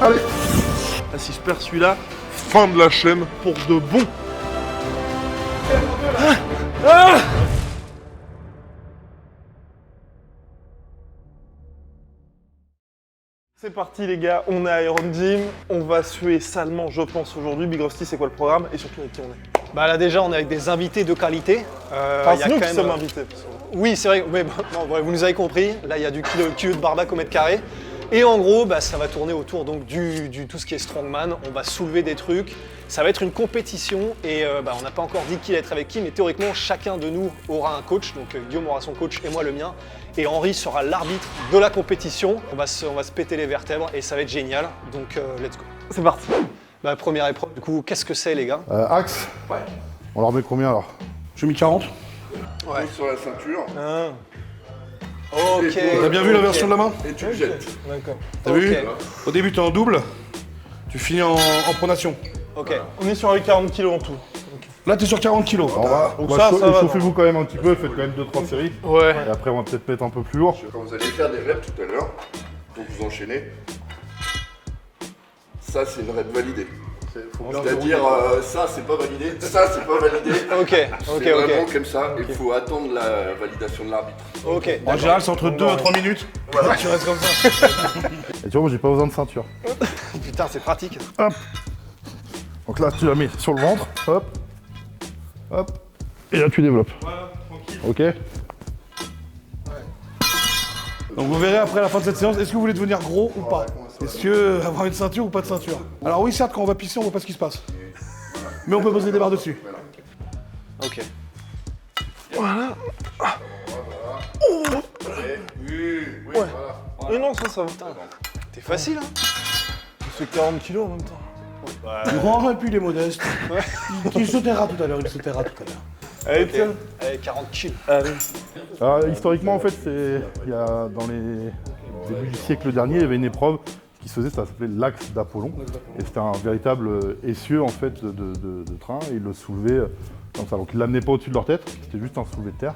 Allez. Ah, si je perds celui-là, fin de la chaîne pour de bon. C'est parti les gars, on est à Iron Gym, on va suer salement je pense aujourd'hui. Big Rusty, c'est quoi le programme et surtout avec qui on est? Bah là déjà on est avec des invités de qualité. Enfin, c'est nous qui sommes invités. Oui c'est vrai, mais bon, non, vous nous avez compris, là il y a du kilo de barbac au mètre carré. Et en gros bah, ça va tourner autour donc, du tout ce qui est strongman, on va soulever des trucs, ça va être une compétition et on n'a pas encore dit qui va être avec qui, mais théoriquement chacun de nous aura un coach, donc Guillaume aura son coach et moi le mien. Et Henri sera l'arbitre de la compétition, on va se péter les vertèbres et ça va être génial, donc let's go. C'est parti. Bah, première épreuve, du coup qu'est-ce que c'est les gars? Axe. Ouais. On leur met combien alors? J'ai mis 40. Ouais. Sur la ceinture. Ah. Ok. T'as bien vu l'inversion de la main? Et tu le jettes. D'accord. T'as vu? Au début t'es en double, tu finis en pronation. Ok. On est sur les 40 kilos en tout. Là t'es sur 40 kilos. Donc ça va. Chauffez-vous quand même un petit peu, faites quand même 2-3 séries. Ouais. Et après on va peut-être mettre un peu plus lourd. Quand vous allez faire des reps tout à l'heure, donc vous enchaînez, ça c'est une rep validée. C'est-à-dire ça c'est pas validé, ça c'est pas validé. Ok. C'est vraiment comme ça, il faut attendre la validation de l'arbitre. Ok. En général c'est entre 2 à 3 minutes. Voilà. Tu restes comme ça. Et tu vois, moi j'ai pas besoin de ceinture. Putain, c'est pratique. Hop. Donc là tu la mets sur le ventre, hop. Hop. Et là tu développes. Voilà, tranquille. Ok. Donc vous verrez après la fin de cette séance, est-ce que vous voulez devenir gros ou pas? Est-ce que avoir une ceinture ou pas de ceinture? Alors oui certes quand on va pisser on voit pas ce qui se passe. Mais on peut poser des barres dessus. Ok. Voilà. Oui, voilà. Mais non, ça va. T'es facile, hein? Je fais 40 kilos en même temps. Grand et puis il est modeste. Il se taira tout à l'heure, il se taira tout à l'heure. Allez, tiens. Allez, 40 kilos. Allez. Alors, historiquement en fait, il y a dans les débuts du siècle dernier, il y avait une épreuve qui se faisait, ça s'appelait l'axe d'Apollon. Et c'était un véritable essieu en fait de train et ils le soulevaient comme ça. Donc ils l'amenaient pas au-dessus de leur tête, c'était juste un soulevé de terre,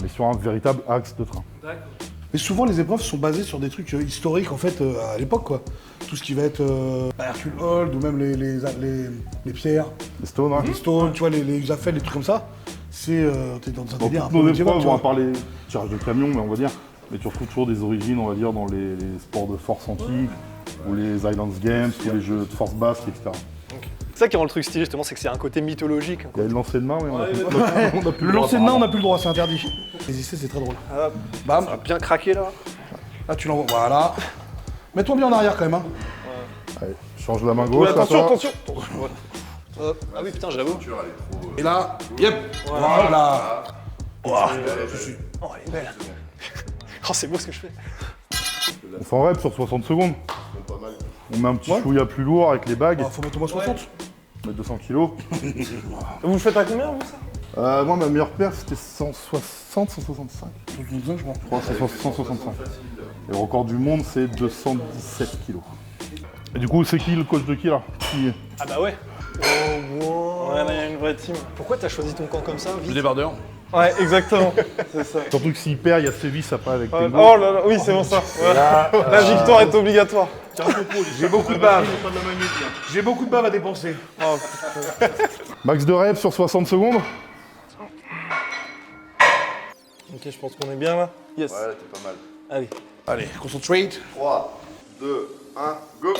mais sur un véritable axe de train. Mais souvent les épreuves sont basées sur des trucs historiques en fait à l'époque quoi. Tout ce qui va être Hercule Hold ou même les pierres, Les stones, hein. les stones, tu vois, les affels, les trucs comme ça. C'est t'es dans un Dans délire un toutes peu nos médiéval, épreuves, tu on va vois. parler tirage de camion, mais on va dire, mais tu retrouves toujours des origines, on va dire, dans les sports de force antique, ou les Islands Games, ou les jeux de force basque, etc. C'est ça qui rend le truc stylé, justement, c'est que c'est un côté mythologique. Il y a le lancer de main, mais on a plus, on a plus Le lancer de main on n'a plus le droit, c'est interdit. Résister c'est très drôle. Ah, Bam, ça va bien craquer là. là tu l'envoies, voilà. Mets-toi bien en arrière quand même hein. Allez, change la main Oui, gauche. attention, là, attention. Ah oui, putain, j'avoue. Et là, yep, voilà. Oh, elle est belle. Oh, c'est beau ce que je fais. On fait en rep sur 60 secondes. On met un petit chouïa plus lourd avec les bagues, Faut mettre au moins 60. on met 200 kilos. Vous le faites à combien, vous, ça? Moi, ma meilleure paire, c'était 160, 165. Je crois. Je crois que c'est 165. Et le record du monde, c'est 217 kilos. Et du coup, c'est qui le coach de qui, là? Ah bah ouais. Ouais, là, il y a une vraie team. Pourquoi t'as choisi ton camp comme ça, Le vite? débardeur. Ouais, exactement. C'est ça. Surtout que s'il perd, il y a Sévice après avec Oh Tengo. là là, oui, c'est bon ça. Voilà. La victoire est obligatoire. J'ai beaucoup de bave. J'ai beaucoup de bave à dépenser. Max de reps sur 60 secondes. Ok, je pense qu'on est bien là. Yes. Ouais, t'es pas mal. Allez. Allez, concentrate. 3, 2, 1, go.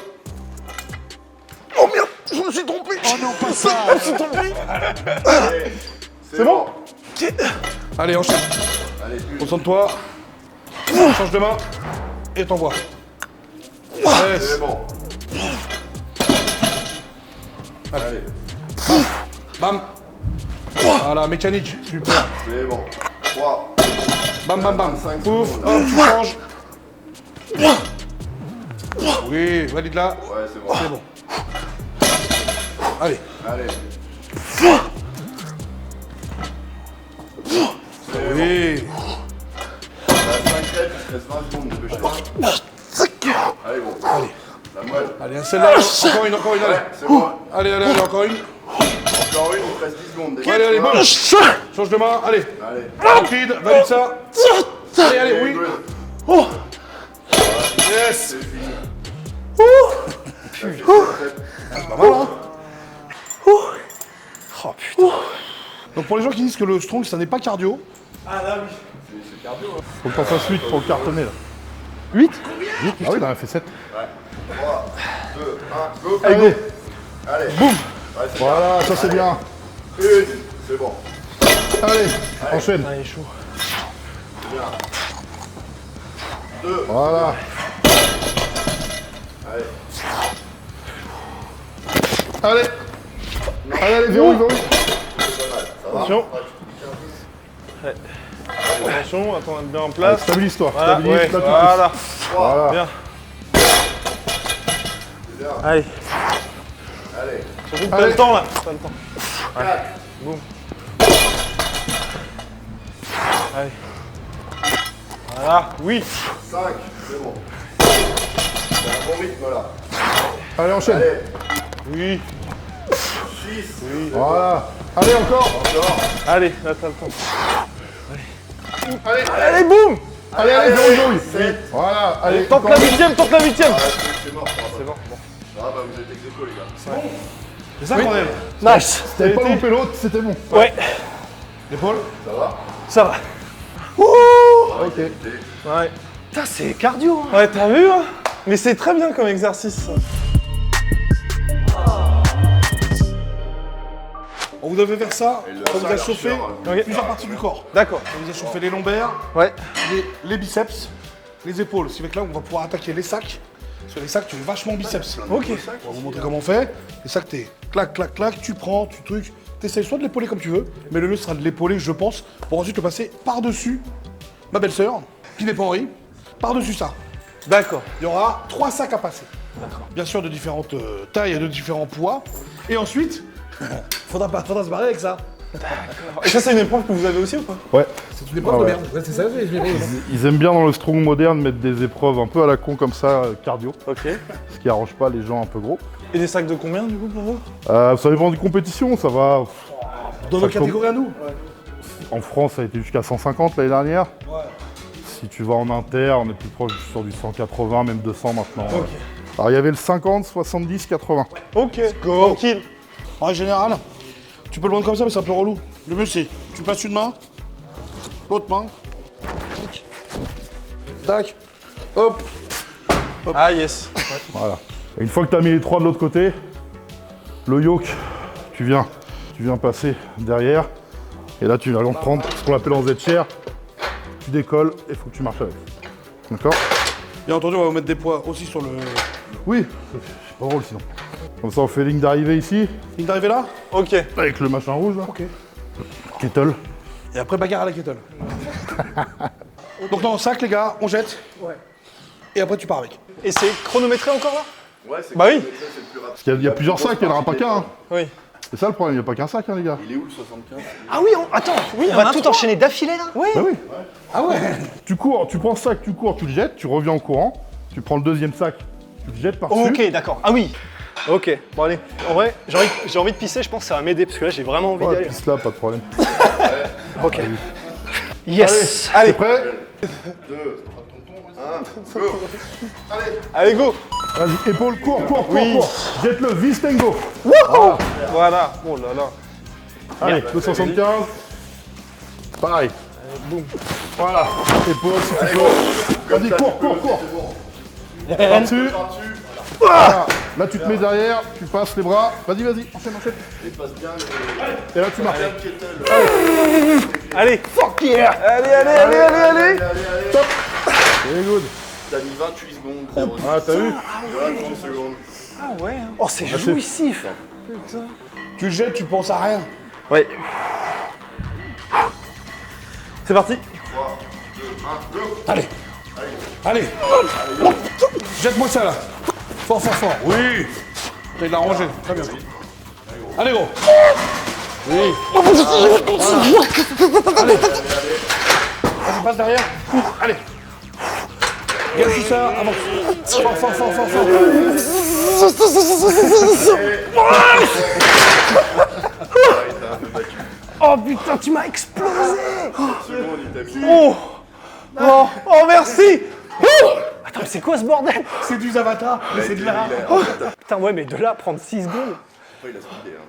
Je me suis trompé. Oh non, pas ça. Je me suis trompé. C'est bon. Allez, enchaîne. Allez, Concentre-toi. Change de main. Et t'envoies. c'est Yes. bon. Allez, Bam. Voilà, mécanique. Super. c'est bon. 3, Bam, bam, bam. 25 Ouf, secondes. hop, tu changes. Oui, valide là. Ouais, c'est bon. C'est bon. Allez. Allez, Oui. t'as 5 reps, il te reste 20 secondes, dépêche-toi. Allez, bon. Allez. La moelle. Allez, celle-là. Encore une, allez. Ouais, c'est bon. Allez, encore une. Encore une, il te reste 10 secondes. Dépêche-toi. Allez, bon. Change de main, allez. Allez. Rapide, valide ça. Allez, oui. Good. Yes. baisse. C'est Pas mal, hein. Oh putain. Donc pour les gens qui disent que le strong ça n'est pas cardio, Faut que t'en fasses 8 pour le cartonner là. 8 8 Ah oui, il en a fait 7. 3, 2, 1, go. Allez, go. Allez. Boum. Ouais, c'est Voilà, ça c'est bien. une. C'est bon. Allez, enchaîne. Ah, il est chaud. Bien. 2. Voilà. Allez. Allez. Allez, verrouille, verrouille. Attention. Attention, attends, on est bien en Allez, place. stabilise-toi. Voilà, Stabilise, ouais, là, tu pousses. voilà. Voilà. Bien. C'est bien. Allez. Allez. Surtout que t'as Allez. le temps là. T'as le temps. 4. Boum. Allez. Voilà, oui. 5. C'est bon. C'est un bon rythme là. Allez, enchaîne. Allez. Oui. 6. Voilà. Allez, encore. Encore. Allez, là t'as le temps. Allez. Allez, boum. Allez, allez, verrouille, verrouille. 7. Voilà. Allez, Tente encore. la huitième, tente la huitième. Ah, c'est mort. C'est bon, bon. Ah bah vous êtes ex-aequo les gars. c'est ça qu'on aime. Nice. T'avais pas loupé l'autre, c'était bon. Ouais. L'épaule. Ça va? Ça va. Ok. Ouais. Putain, c'est cardio. Hein. Ouais, t'as vu, hein? Mais c'est très bien comme exercice, ça. On vous devait faire ça, Et le ça vous a sac chauffé Ok. plusieurs parties du corps. D'accord. Ça vous a chauffé les lombaires, Ouais. les biceps, les épaules. C'est avec là où on va pouvoir attaquer les sacs. Parce que les sacs, tu es vachement biceps. Ok. On va vous montrer comment on fait. Les sacs, t'es clac, clac, clac, tu prends, tu trucs. T'essayes soit de l'épauler comme tu veux, mais le mieux sera de l'épauler, je pense, pour ensuite le passer par-dessus ma belle-sœur, qui n'est pas Henri, par-dessus ça. D'accord. Il y aura 3 sacs à passer. Bien sûr, de différentes tailles et de différents poids. Et ensuite, faudra se barrer avec ça. Et ça, c'est une épreuve que vous avez aussi ou pas? Ouais. C'est une épreuve Ah de ouais. merde. Ouais, c'est ça, Ils aiment bien dans le strong moderne mettre des épreuves un peu à la con comme ça, cardio, Ok. ce qui arrange pas les gens un peu gros. Et des sacs de combien, du coup, pour vous? Ça dépend des compétitions, ça va. Dans Ça nos catégories à nous. En France, ça a été jusqu'à 150 l'année dernière. Si tu vas en inter, on est plus proche sur du 180, même 200 maintenant. Ok. Alors il y avait le 50, 70, 80. Ok. Tranquille. En général, tu peux le prendre comme ça, mais c'est un peu relou. Le mieux, c'est tu places une main, l'autre main. Tac. Hop. Ah, yes. Voilà. Et une fois que tu as mis les trois de l'autre côté, le yoke, tu viens passer derrière. Et là, tu vas prendre ce qu'on appelle en Z-chair. Tu décolles et il faut que tu marches avec. D'accord? Bien entendu, on va vous mettre des poids aussi sur le. Oui, c'est pas drôle sinon. Comme ça, on fait ligne d'arrivée ici, Ligne d'arrivée là. Ok. avec le machin rouge là. Ok. Kettle. Et après, bagarre à la kettle. Donc, dans le sac, les gars, on jette. Ouais. Et après, tu pars avec. Et c'est chronométré encore là? Ouais, c'est Bah oui. c'est le plus rapide. Parce qu'il y a plusieurs sacs, il n'y en aura pas qu'un. Hein. Oui. C'est ça le problème, il n'y a pas qu'un sac, hein, les gars. Il est où le 75? Ah oui, attends, on va tout enchaîner d'affilée là? Oui. Bah oui. Ah ouais. Tu cours, tu prends le sac, tu cours, tu le jettes, tu reviens en courant, tu prends le deuxième sac, tu le jettes par-dessus. Ok, d'accord. Ah oui. Ok, bon allez. En vrai, j'ai envie de pisser, je pense que ça va m'aider parce que là j'ai vraiment envie d'y Ouais, aller. pisse là, pas de problème. Ok. Yes. Allez, prêt? 2, 1, go. Allez, go. Vas-y, épaule, cours, cours. Jette-le, vis tango. Voilà. Oh là là. Allez, 275. Pareil. boum. Voilà, épaule, si tu peux. Vas-y, cours. Par-dessus. Voilà. Là, tu te mets derrière, tu passes les bras. Vas-y, enchaîne. Il passe bien Et là, tu marches. le kettle. Allez. Fuck yeah. Allez. Top. Very good. T'as mis 28 secondes. Ah, t'as vu? 30 secondes. Ah ouais. Oh, c'est jouissif. Tu le jettes, tu penses à rien. Ouais. C'est parti. 3, 2, 1, go. Allez. Jette-moi ça là. Fort. Oui. Il l'a rangé. Très bien. Allez, gros. Oui. Allez. Vas-y, passe derrière. Allez. Gage tout ça, avance. Fort. Oh putain, tu m'as explosé. Seconde, il t'a mis. Oh, merci. Attends, c'est quoi ce bordel? C'est du Zavata, mais c'est de l'art. Putain, ouais, mais de là, prendre 6 secondes. Après, il a speedé. Hein.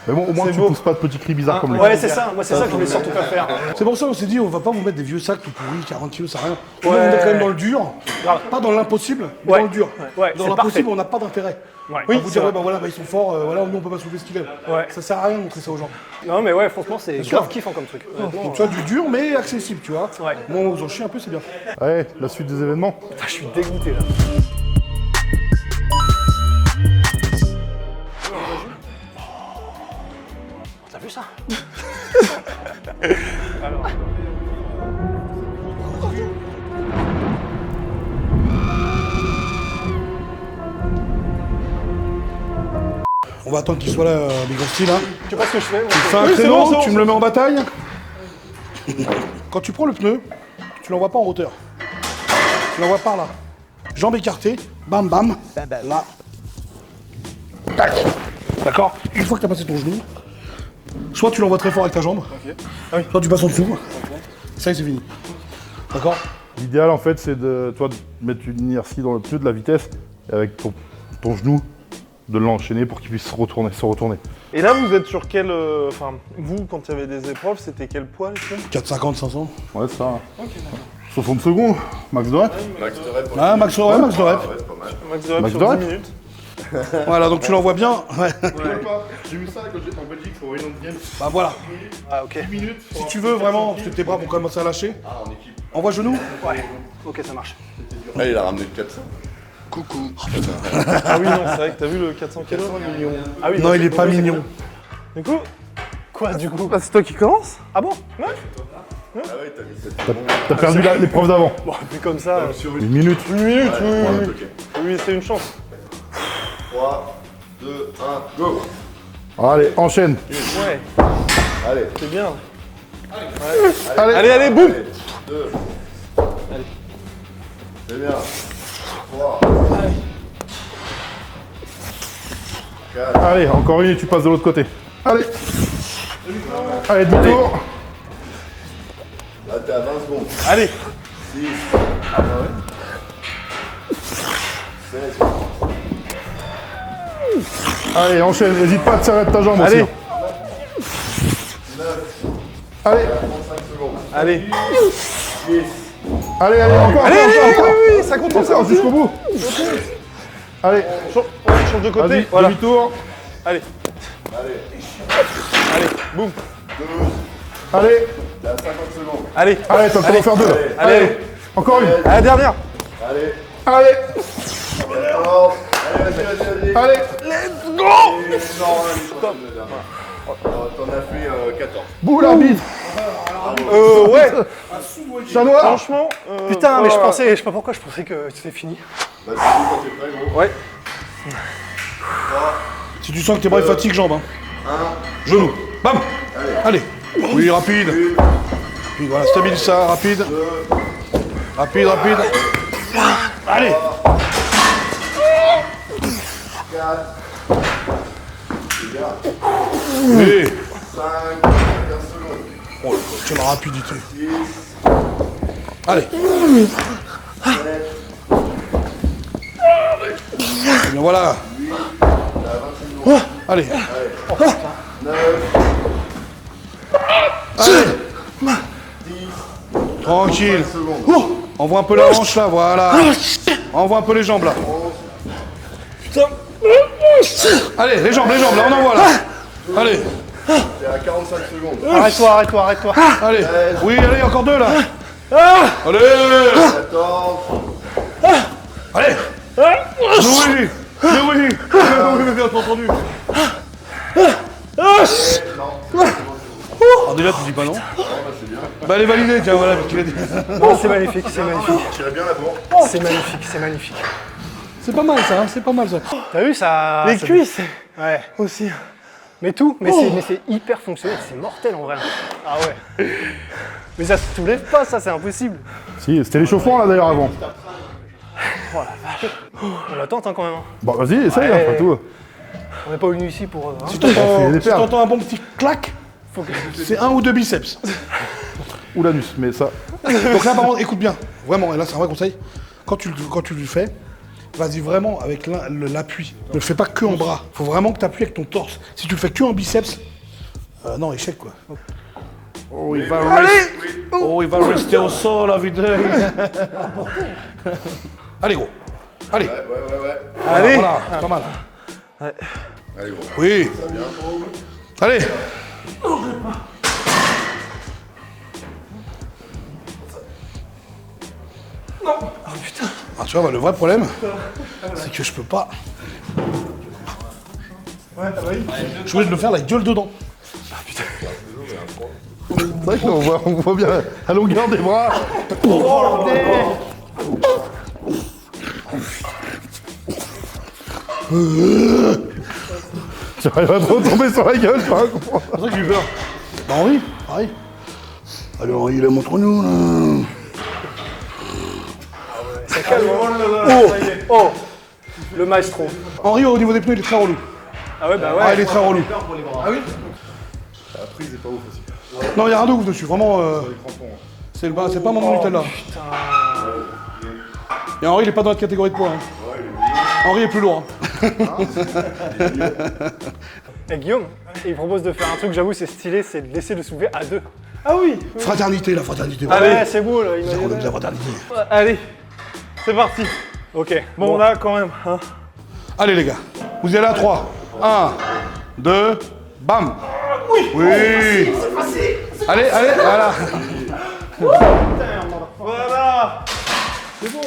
Mais bon, au moins C'est tu beau. pousses pas de petits cris bizarres comme les Ouais, c'est ça. Moi, c'est ça que je voulais surtout pas faire. C'est pour ça qu'on s'est dit, on va pas vous mettre des vieux sacs tout pourris, 40 kilos, ça sert à rien. On Ouais. va vous mettre quand même dans le dur, Grave. pas dans l'impossible, mais Ouais. dans le dur. Ouais, Dans c'est l'impossible, parfait. on n'a pas d'intérêt. Ouais. Oui, vous c'est dire, vrai. ouais, bah voilà, bah, ils sont forts, voilà, nous on peut pas soulever ce qu'ils veulent. Ouais. Ça sert à rien de montrer ça aux gens. Non, mais ouais, franchement, c'est sûr. grave kiffant comme truc. Honnêtement, Donc tu vois, du dur, mais accessible, tu vois. Ouais. Bon, vous en chiez un peu, c'est bien. Ouais, la suite des événements. putain, je suis dégoûté là. T'as vu ça? Alors. On va attendre qu'il soit là, Big Rusty, là. Je sais pas ce que je fais. Tu fais un Oui, c'est créneau, bon, c'est bon, tu me le mets en bataille. Quand tu prends le pneu, tu l'envoies pas en hauteur. Tu l'envoies par là. Jambes écartées, bam bam, là. Tac. D'accord. Une fois que tu as passé ton genou, soit tu l'envoies très fort avec ta jambe, soit tu passes en dessous. Ça y est, c'est fini. D'accord. L'idéal en fait c'est de toi de mettre une inertie dans le pneu de la vitesse et avec ton genou de l'enchaîner pour qu'il puisse se retourner. Et là, vous êtes sur quel. Enfin, vous, quand il y avait des épreuves, c'était quel poids les filles 450, 500. Ouais ça. 60 secondes, max de rep. Max de rep. Ah, max de rep, max de rep. Ouais, c'est pas mal. Max de rep Max sur de 10 rep. minutes. Voilà, donc tu l'envoies bien. Ouais. J'ai vu ça quand j'étais en Belgique pour Island Games. Bah voilà. Ah, ok. 10 minutes. Si tu veux vraiment, parce que tes bras vont commencer à lâcher, envoie genou. Ouais. Ok, ça marche. Ah, il a ramené le 400. Coucou. Ah oui, non, c'est vrai que t'as vu le 400 kg Ah oui, Non, il est pas mignon. Du coup, Quoi, du coup? bah, c'est toi qui commence. Ah bon? Ah ouais, t'as mis 7 secondes. T'as perdu l'épreuve d'avant. Bon, vu comme ça. Sur 1 minute. Une minute, oui, Ouais, oui, ok. oui. Oui, c'est une chance. 3, 2, 1, go. Allez, enchaîne. Ouais, Allez. c'est bien. Allez, Allez, boum. 2. Allez. C'est bien. 3. Allez, encore une et tu passes de l'autre côté. Allez. Allez, demi-tour. Là, t'es à 20 secondes. Allez. 6. 16. Allez, enchaîne. N'hésite pas à te serrer de ta jambe Allez. aussi. Allez, 35 secondes. Allez. 10. allez, encore, Allez, allez, encore. oui, oui, ça compte, ça Encore compte. jusqu'au bout. Allez, Change de côté. vas-y, Voilà. demi-tour. Allez. Allez. Allez, boum. 12. Allez, T'es à 50 secondes. Allez. allez, t'as le temps d'en faire deux. là. Allez. Encore une. À la dernière. Allez. Allez, 14. Allez, vas-y. allez. Let's go. Non, t'en as fait 14. Bouh l'arbitre. Ouais. Chat noir. Franchement. Putain, mais je voilà. pensais, je sais pas pourquoi, je pensais que c'était fini. Bah, c'est lui quand t'es prêt, gros. Ouais. Si tu sens que tes bras fatiguent, jambes. Hein. Genou. Bam. Allez. Oui, rapide. Puis voilà, stabilise ça, rapide. Rapide, rapide. Allez. 4. Oui. 5. 15 secondes. Oh, quelle rapidité. Allez. Bien, voilà. Allez. Allez. Tranquille. Envoie un peu la hanche là, voilà. Envoie un peu les jambes là. Allez, les jambes, là, on envoie là. Allez, T'es à 45 secondes. Arrête-toi, arrête-toi, arrête-toi. allez. Oui, allez, encore deux là. Allez. 14. Allez. Oui. Oui, bien entendu. Alors déjà, tu dis pas non. Bah, elle est validée, tiens, voilà, tu l'as dit. Non, c'est magnifique, c'est magnifique. Tire bien la bourre. C'est magnifique, c'est magnifique. C'est pas mal ça, hein, c'est pas mal ça. T'as vu ça? Les ça- cuisses Ouais. aussi. Mais tout, mais c'est hyper fonctionnel, c'est mortel en vrai. Ah ouais. Mais ça se soulève pas, ça, c'est impossible. Si, c'était l'échauffement là d'ailleurs avant. On la tente hein, quand même. Hein. Bon, vas-y, essaye, Ouais. après tout. On n'est pas venu ici pour. Hein. Si t'entends fait des si perles. t'entends un bon petit clac, c'est un ou deux biceps. Ou l'anus, mais ça. Donc là, par contre, écoute bien. Vraiment, et là, c'est un vrai conseil. quand tu le fais, vas-y vraiment avec l'appui. Ne le fais pas que en bras. Faut vraiment que tu appuies avec ton torse. Si tu le fais que en biceps, non, échec quoi. Oh, il va rester au sol, la vidéo. Allez, gros. Allez. Ouais. Allez. Voilà, pas mal. Allez, gros. Oui. Ça vient. Allez. Ah, tu vois, le vrai problème, c'est que je peux pas. Je voulais le faire la gueule dedans. C'est vrai qu'on voit bien la longueur des bras. Tu arrives à trop tomber sur la gueule, tu vois. C'est pour ça que j'ai eu peur. Bah Henri, pareil. Allez Henri, là, montre-nous là. Oh, le maestro. Henri, au niveau des pneus, il est très relou. Ah ouais, bah ouais. Ah, il est très relou. Ah oui. La prise est pas ouf aussi. Non, il y a rien de ouf dessus, vraiment. Les crampons. C'est pas mon Nutella. Et Henri, il est pas dans notre catégorie de poids. Hein. Henri est plus lourd. Hein. Et Guillaume, il propose de faire un truc, j'avoue, c'est stylé, c'est de laisser le soulever à 2. Ah oui. Fraternité, la fraternité. Allez. Ouais, c'est beau, là, il C'est m'a qu'on dit. aime la fraternité. Allez. C'est parti. Ok, Bon, là, quand même. Hein. Allez les gars, vous y allez à 3. 1, 2, bam. Oui. Allez, voilà. Voilà. C'est bon.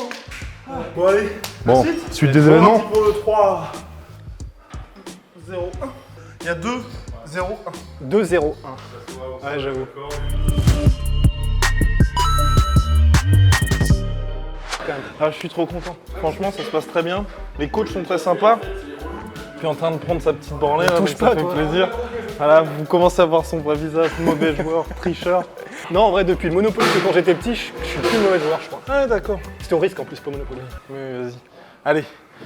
Hein. Bon, allez. Bon, Ensuite, suite des on est événements. parti pour le 3, 0, 1. Il y a 2, 0, 1. 2, 0, 1. Ouais, j'avoue. Ah, je suis trop content. Franchement, ça se passe très bien. Les coachs sont très sympas. Puis en train de prendre sa petite branlée, là, donc ça fait plaisir. Voilà, vous commencez à voir son vrai visage, mauvais joueur, tricheur. Non, en vrai, depuis le Monopoly, que quand j'étais petit, je suis plus mauvais joueur, je crois. Ah, d'accord. C'était au risque en plus pour Monopoly. Oui, vas-y. Allez.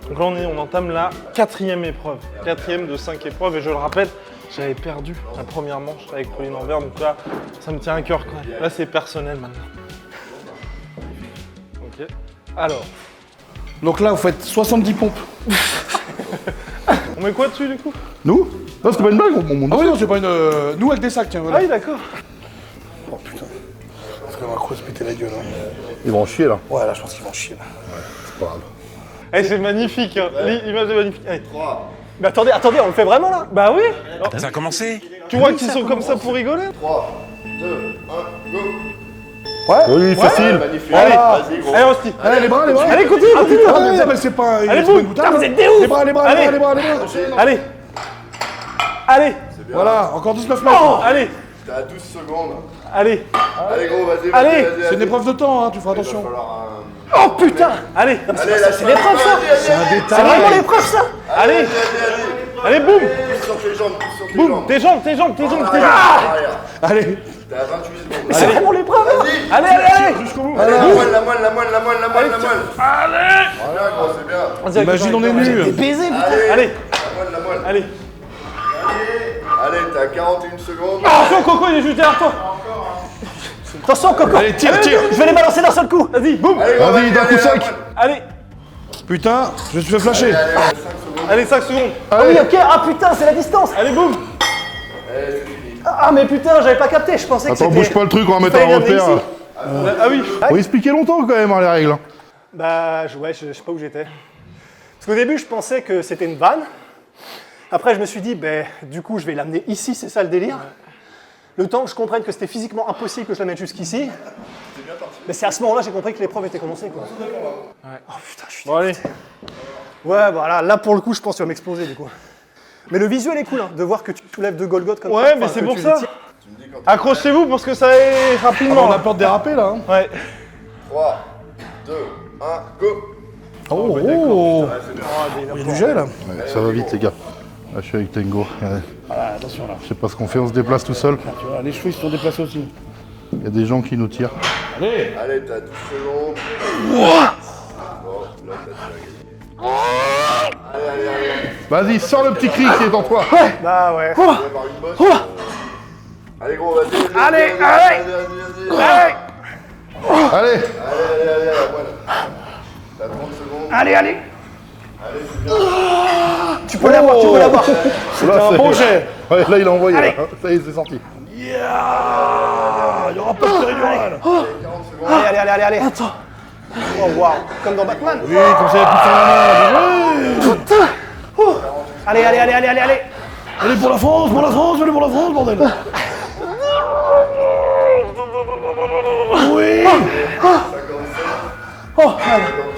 Donc là, on entame la 4e épreuve. 4e de 5 épreuves. Et je le rappelle, j'avais perdu la première manche avec Pauline Envers. Donc là, ça me tient à cœur quand même. Là, c'est personnel maintenant. Ok. Alors, Donc là, vous faites 70 pompes. on met quoi dessus du coup? Nous? Non, c'était pas une blague, on monte. Ah oui, non, c'est pas une. Nous avec des sacs, tiens, Ah voilà. oui, d'accord. Oh putain. On va quoi se péter la gueule, hein. Ils vont en chier là. Ouais, là, je pense qu'ils vont chier, là. C'est pas grave. Eh, c'est magnifique. Hein. L'image est magnifique. Allez. 3, Mais attendez, on le fait vraiment là? Bah oui. Ça a commencé. Tu vois qu'ils sont comme ça pour rigoler? 3, 2, 1, go. Oui, facile. Magnifique. Allez. Vas-y, gros. Allez, hostie. Allez, les bras. Allez, continue, continue. Ah, mais mais c'est pas. Allez, c'est pas boum. une boutade, Ah, vous hein. êtes des ouf. Les bras. Allez. Allez. Allez. Voilà, encore 19 mètres. Oh, allez. T'as 12 secondes. Allez. Allez, gros, vas-y. Allez. C'est une épreuve de temps, hein, tu feras Il va attention. falloir Oh putain. Allez. Allez, là, c'est l'épreuve, ça. C'est un détail. C'est vraiment l'épreuve ça? Allez. Allez, boum. Pousse sur tes jambes, pousse sur tes Boum. jambes. Tes jambes, tes jambes, tes jambes, tes jambes. Arrière. Allez. T'as 28 secondes. C'est vraiment l'épreuve hein? Vas-y. Allez, allez, allez. Jusqu'au bout. Allez, la moelle. Allez. Voilà, gros, c'est bien. Imagine, on est nus. Baiser, putain. Allez. La moelle. Allez. Allez, t'as 41 secondes. Attention, Coco, il est juste derrière toi. Attention, Coco. Allez, tire. Je vais les balancer d'un seul coup. Vas-y, boum. Allez, gros, Vas-y, d'un coup la sec. moelle. Allez. Putain, je me suis fait flasher. Allez, 5 secondes. Allez, 5 secondes. Ah oui, ok. Ah putain, c'est la distance. Allez, boum. Allez, c'est fini. Ah mais putain, j'avais pas capté. Je pensais que Attends, c'était. bouge pas le truc, on va mettre fallait un l'amener repère. ici. Ah oui. Faut expliquer longtemps quand même hein, les règles. Bah ouais, je sais pas où j'étais. Parce qu'au début, je pensais que c'était une vanne. Après, je me suis dit, ben du coup, je vais l'amener ici, c'est ça le délire. Le temps que je comprenne que c'était physiquement impossible que je la mette jusqu'ici. Mais c'est à ce moment-là que j'ai compris que l'épreuve était commencée, quoi. Oh putain, je suis. Bon, allez. Ouais, voilà, là pour le coup, je pense que tu vas m'exploser du coup. Mais le visuel est cool, hein, de voir que tu soulèves deux Golgoth comme ça. Ouais, mais enfin, c'est que pour tu ça. les tires. Accrochez-vous parce que ça est rapidement. On a peur de déraper là. Hein. Ouais. 3, 2, 1, go. Oh, il y a du gel. Ouais, ça va vite les gars. Là je suis avec Tango. Ah, attention là. Je sais pas ce qu'on fait, on se déplace tout seul. Tu vois, les cheveux ils se sont déplacés aussi. Il y a des gens qui nous tirent. Allez. Allez, t'as 12 secondes. Bon, là, t'as Allez. Vas-y, sors le petit cri qui est en toi. Bah ouais. On va avoir une bosse. Allez, gros, vas-y. Allez. Vas-y. Allez. Allez, la moelle. Allez, allez. Tu peux l'avoir, tu peux l'avoir. C'était un bon jet. Ouais, là, il a envoyé. Là. Ça y est, c'est sorti. Yeah. Il y aura pas de péridurale. Allez. Attends. Oh waouh, comme dans Batman. Oui, comme ça, il y a plus de temps. Allez. Allez pour la France, allez pour la France, bordel. Oui.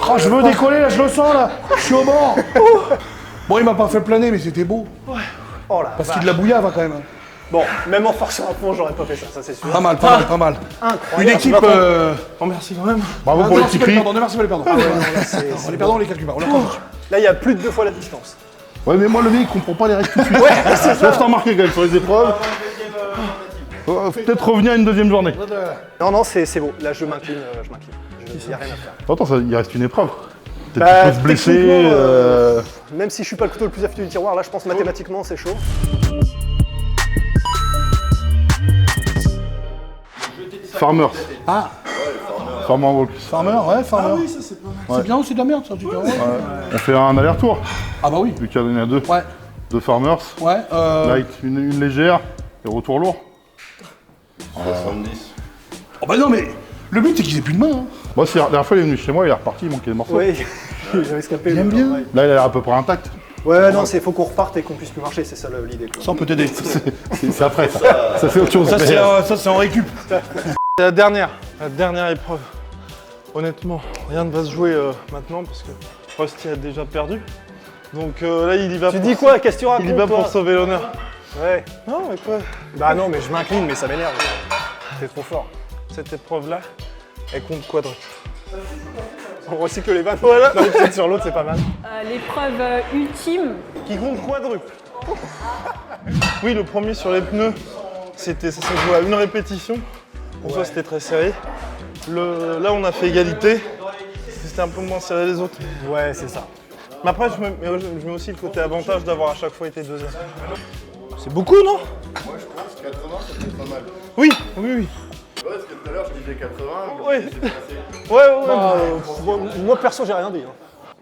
Oh, je veux décoller là, je le sens là. Je suis au bord. Bon, il m'a pas fait planer, mais c'était beau. Oh là. Parce qu'il de la bouillave hein, quand même. Bon, même en forçant un fond, j'aurais pas fait ça c'est sûr. Pas mal. Incroyable. Une équipe. Oh, merci quand même. Bravo pour les petits prix. Ne merci pas les perdants. Les perdants, on les calcule pas. On les prend. Là, il y a plus de 2 fois la distance. Ouais, mais moi, le mec, il comprend pas les règles tout de suite. Ouais, c'est ça. Je t'ai remarqué quand même sur les épreuves. Peut-être revenir à une deuxième journée. Non, c'est beau. Là, je m'incline. Il n'y a rien à faire. Attends, il reste une épreuve. Peut-être Bah, qu'il peut se blesser. techniquement, Même si je suis pas le couteau le plus affûté du tiroir, là, je pense mathématiquement, c'est chaud. Farmers. Ah, Farmer Walk. Farmer, ouais, Farmer. Ah oui, ça c'est pas mal. C'est bien ou c'est de la merde ça, tu dis. On fait un aller-retour. Ah bah oui. Vu qu'il y en a deux. Ouais. Deux Farmers. Ouais. Light, une légère et retour lourd. 70. Oh bah non mais le but c'est qu'ils aient plus de main. Hein. Moi, la dernière fois, il est venu chez moi, il est reparti, il manquait des morceaux. Oui, j'avais escapé. Il aime bien. Là, il a l'air à peu près intact. Ouais, non, faut qu'on reparte et qu'on puisse plus marcher, c'est ça l'idée. Ça on peut t'aider. C'est après, ça. Ça, c'est autre chose. Ça c'est en récup. C'est la dernière épreuve. Honnêtement, rien ne va se jouer maintenant parce que Rusty a déjà perdu. Donc là, il y va. Tu dis quoi? Qu'est-ce que tu racontes? Il y va pour sauver l'honneur. Ouais. Non, mais quoi? Bah non, mais je m'incline, mais ça m'énerve. C'est trop fort. Cette épreuve-là, elle compte quadruple. On recycle les vannes. Voilà. Dans l'épisode sur l'autre, c'est pas mal. L'épreuve ultime. Qui compte quadruple. Oui, le premier sur les pneus, ça s'est joué à une répétition. Pour toi, c'était très serré. Là, on a fait égalité. C'était un peu moins serré les autres. Ouais, c'est ça. Mais après, je mets aussi le côté avantage d'avoir à chaque fois été deuxième. C'est beaucoup, non? Moi, je pense 80, ça peut être pas mal. Oui. Ouais, parce que tout à l'heure, je disais 80. Ouais. mais c'est passé. Ouais. Moi, perso, j'ai rien dit. Hein.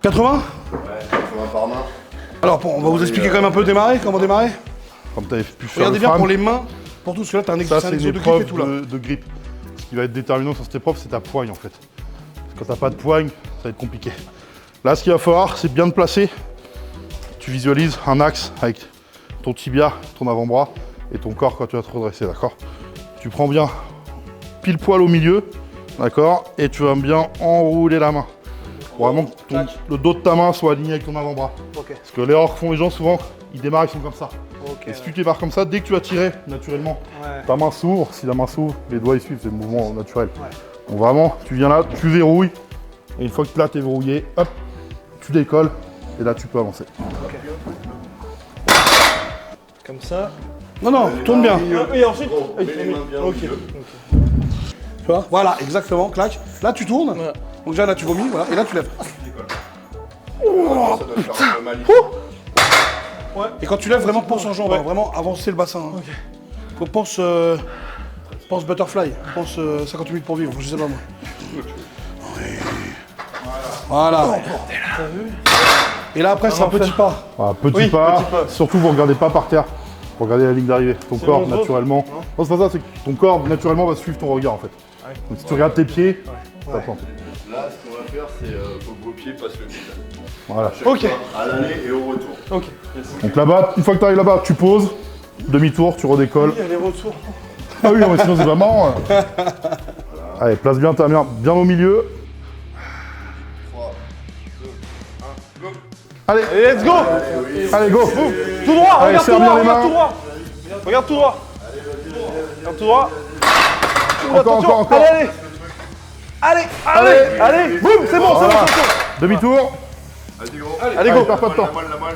80. Ouais, 80 par main. Alors bon, on va vous expliquer quand même un peu comment démarrer. Comme tu avais pu faire Regardez le bien frame, pour les mains. Pour tout, parce que là t'as un ça, exercice c'est une de grip et épreuve tout là. de grip. Ce qui va être déterminant sur cette épreuve, c'est ta poigne en fait. Quand t'as pas de poigne, ça va être compliqué. Là, ce qu'il va falloir, c'est bien te placer. Tu visualises un axe avec ton tibia, ton avant-bras et ton corps quand tu vas te redresser, d'accord? Tu prends bien pile poil au milieu, d'accord? Et tu vas bien enrouler la main. Pour vraiment que le dos de ta main soit aligné avec ton avant-bras. Ok. Parce que l'erreur que font les gens souvent, ils démarrent, ils sont comme ça. Ok. Et si tu démarres comme ça, dès que tu vas tirer, naturellement, ta main s'ouvre. Si la main s'ouvre, les doigts ils suivent, c'est le mouvement naturel. Donc vraiment, tu viens là, tu verrouilles. Et une fois que là, tu es verrouillé, hop, tu décolles. Et là, tu peux avancer. Comme ça. Non, tourne bien. Et ensuite. Mets les mains bien au Ok. milieu. Tu vois? Voilà, exactement, clac. Là tu tournes. Ouais. Donc déjà là tu vomis, voilà, et là tu lèves. Ça doit faire un peu mal. Et quand tu lèves, vraiment pense en jambe, hein, vraiment avancer le bassin. Hein. Faut pense butterfly, pense 50 minutes pour vivre, je sais pas moi. Oui. Voilà. Et là après c'est un petit pas. Voilà, petit Oui, pas. petit pas. Surtout, vous regardez pas par terre. Vous regardez la ligne d'arrivée. Ton corps, bon, naturellement. Non, c'est pas ça, c'est que ton corps, naturellement, va suivre ton regard en fait. Donc si tu regardes tes pieds, ça plante. Là, ce qu'on va faire, c'est faut que vos pieds passent le vide. Voilà. Ok. À l'aller et au retour. Ok. Donc là-bas, une fois que tu arrives là-bas, tu poses, demi-tour, tu redécolles. Il y a les retours. Ah oui, non, mais sinon c'est pas marrant. Hein. Allez, place bien ta main bien au milieu. 3, 2, 1, go. Allez, Allez, let's go. allez, go. Tout droit, Allez, regarde tout serre bien droit, les regarde mains. tout droit. Regarde tout droit. Regarde tout droit. Encore. Allez, boum, c'est bon, c'est bon. Demi-tour. Vas-y, gros. Allez, go. Perds pas de temps. La moelle.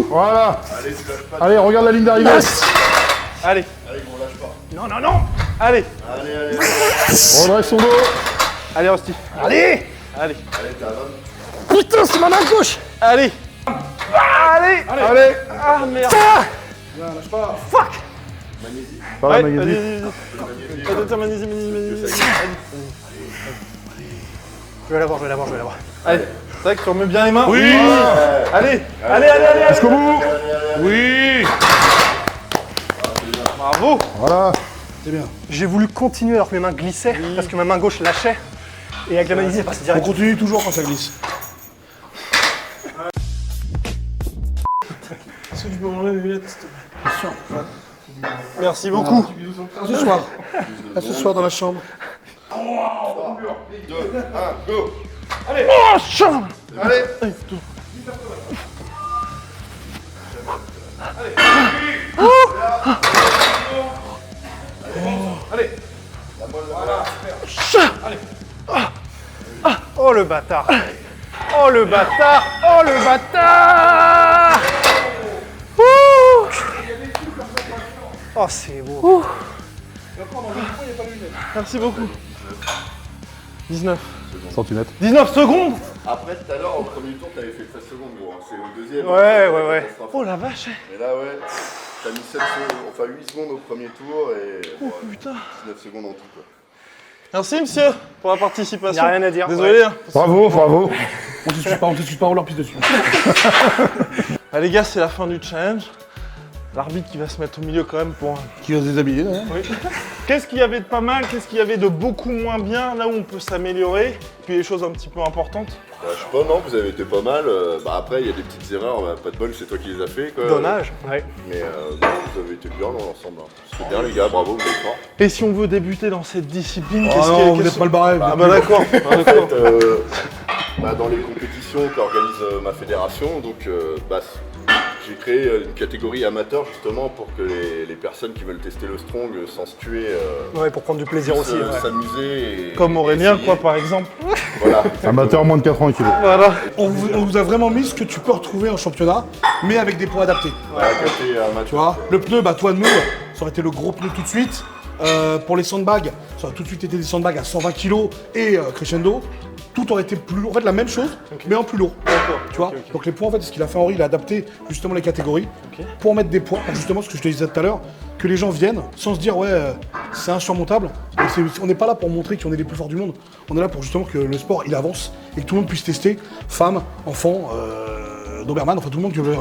Voilà. Allez, tu lâches pas. Allez, regarde la ligne d'arrivée. Allez, Allez, gros, lâche pas. non. Allez, Allez. Redresse son dos. allez, Rusty. Allez. Allez, Allez, t'as 20. Putain, c'est ma main gauche. allez. Allez. Ah merde. Par la Ouais, magnésie. vas-y. Attends, magnésie. Je vais l'avoir. Allez, Tac, tu remets bien les mains. Oui. Allez, allez. Jusqu'au bout. Oui. Bravo. Voilà. C'est bien. J'ai voulu continuer alors que mes mains glissaient, parce que ma main gauche lâchait. Et avec la main c'est passé On direct. continue toujours quand ça glisse. Est-ce que tu peux m'enlever mes lunettes, s'il te plaît? Bien sûr. Merci beaucoup. À ce soir. À ce soir dans la chambre. 2, 1, go. Oh, chum. Allez. Oh le bâtard. Oh le bâtard. Oh le bâtard. Ouh. Oh c'est beau. Merci beaucoup. 19. Centimètres. 19 secondes. Après, tout à l'heure, au premier tour, t'avais fait 13 secondes, gros. C'est au deuxième. Ouais. Oh la vache. Mais là, ouais, t'as mis 7 secondes, enfin 8 secondes au premier tour et Oh putain. 19 secondes en tout, quoi. Merci monsieur pour la participation. Y a rien à dire. Désolé. Hein. Bravo. On t'excuse pas, on leur pisse dessus. Ah, les gars, c'est la fin du challenge. L'arbitre qui va se mettre au milieu quand même pour... Qui va se déshabiller d'ailleurs. Oui. Qu'est-ce qu'il y avait de pas mal, qu'est-ce qu'il y avait de beaucoup moins bien, là où on peut s'améliorer, puis les choses un petit peu importantes. Bah, je sais pas, non, vous avez été pas mal. Bah, après, il y a des petites erreurs, pas de bol, c'est toi qui les as fait, quoi. Dommage. Ouais. Mais non, vous avez été bien dans l'ensemble. Hein. C'était bien, les gars, bravo, vous êtes forts. Et si on veut débuter dans cette discipline, Oh qu'est-ce non, qu'il y a vous êtes mal barré. Ah bah d'accord. En fait, bah, dans les compétitions qu'organise ma fédération, donc j'ai créé une catégorie amateur justement pour que les personnes qui veulent tester le strong sans se tuer Ouais, pour prendre du plaisir aussi. Ouais. s'amuser. Et, Comme Aurélien, essayer. quoi, par exemple. Voilà. Amateur moins de 80 kilos. Voilà. On vous a vraiment mis ce que tu peux retrouver en championnat, mais avec des poids adaptés. Voilà, côté amateur. Tu vois, le pneu, bah toi de nous, ça aurait été le gros pneu tout de suite. Pour les sandbags, ça aurait tout de suite été des sandbags à 120 kg et crescendo. Tout aurait été plus lourd, en fait la même chose, mais en plus lourd. Tu vois. Donc les poids, en fait, ce qu'il a fait Henri, il a adapté justement les catégories pour mettre des poids, pour justement ce que je te disais tout à l'heure, que les gens viennent sans se dire ouais, c'est insurmontable. Et on n'est pas là pour montrer qu'on est les plus forts du monde. On est là pour justement que le sport il avance et que tout le monde puisse tester, femmes, enfants, Doberman, enfin tout le monde qui veut.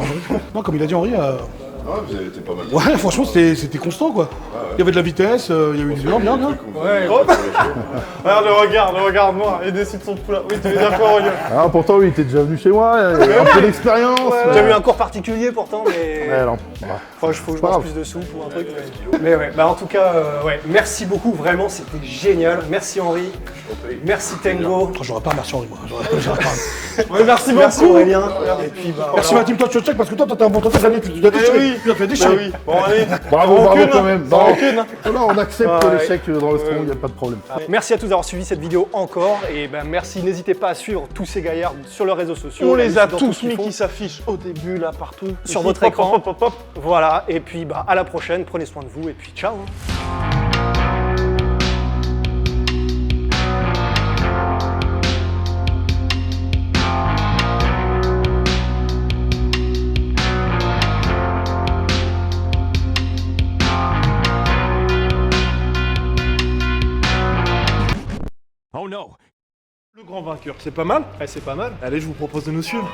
Non, comme il a dit Henri. Ouais, vous avez été pas mal. Ouais, franchement, c'était constant, quoi. Il y avait de la vitesse, il y avait du... Non, bien. Ouais, Regarde le regard noir, il décide son poulain. Oui, tu es d'accord, Aurélien. Ah, pourtant, oui, t'es déjà venu chez moi, il y a un peu d'expérience. J'ai eu un cours particulier pourtant, mais. Ouais, non. Faut que je Pas mange grave. plus de soupe ou un truc. Mais ouais, bah en tout cas, ouais, merci beaucoup, vraiment, c'était génial. Merci Henri, merci Tango, Oh, j'aurais pas merci Henri, moi. J'aurais pas. Ouais, merci merci beaucoup. Aurélien. Et puis bah. Merci ma team, toi, tu check parce que toi, t'as un bon temps, t'as gagné, tu dois déchirer. oui. Tu dois te faire Bah déchirer. oui. Bon, allez. Bravo Rancune, quand hein. même. Sans rancune, hein. Là, on accepte Ouais. l'échec dans le strong, il n'y a pas de problème. Merci à tous d'avoir suivi cette vidéo encore. Et ben merci, n'hésitez pas à suivre tous ces gaillards sur leurs réseaux sociaux. On les a dans tout tous ce qu'ils mis font. qui s'affichent au début, là, partout. Sur Ici, votre hop, écran. hop, hop, hop. Voilà, et puis bah à la prochaine, prenez soin de vous et puis ciao. Le grand vainqueur, c'est pas mal. Ouais, c'est pas mal. Allez, je vous propose de nous suivre.